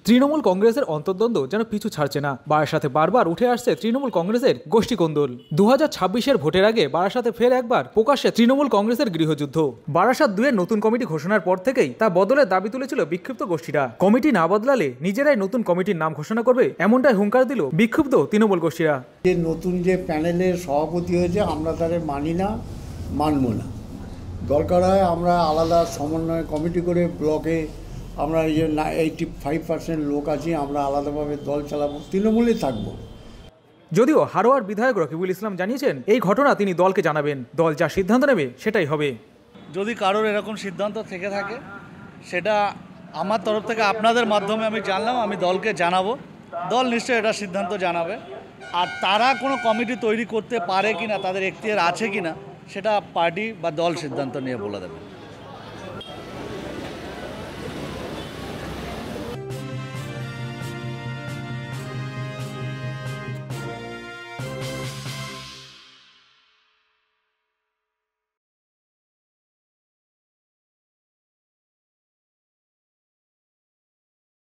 তৃণমূল কংগ্রেসের অন্তর্দ্বন্দ্ব যেন পিছু ছাড়ছে না। বারাসাতে বারবার উঠে আসছে তৃণমূল কংগ্রেসের গোষ্ঠীকোন্দল। 2026-এর ভোটের আগে বারাসাতে ফের একবার প্রকাশ্যে তৃণমূল কংগ্রেসের গৃহযুদ্ধ। বারাসাত 2-এর নতুন কমিটি ঘোষণার পর থেকেই তা বদলের দাবি তুলেছিল বিক্ষুব্ধ গোষ্ঠীরা। কমিটি না বদলালে নিজেরাই নতুন কমিটির নাম ঘোষণা করবে, এমনটাই হুঙ্কার দিল বিক্ষুব্ধ তৃণমূল গোষ্ঠীরা। যে নতুন যে প্যানেলের সভাপতি হয়েছে আমরা তারে মানি না, মানব না। দরকার হয় আমরা আলাদা সমন্বয় কমিটি করে ব্লকে আমরা এই যে 85% লোক আছি, আমরা আলাদাভাবে দল চালাবো, তৃণমূলে থাকবো। যদিও হারোয়ার বিধায়ক রকিবুল ইসলাম জানিয়েছেন এই ঘটনা তিনি দলকে জানাবেন, দল যা সিদ্ধান্ত নেবে সেটাই হবে। যদি কারোর এরকম সিদ্ধান্ত থেকে থাকে সেটা আমার তরফ থেকে আপনাদের মাধ্যমে আমি জানলাম, আমি দলকে জানাবো, দল নিশ্চয়ই এটা সিদ্ধান্ত জানাবে। আর তারা কোনো কমিটি তৈরি করতে পারে কিনা, তাদের এখতিয়ার আছে কিনা, সেটা পার্টি বা দল সিদ্ধান্ত নিয়ে বলে দেবে।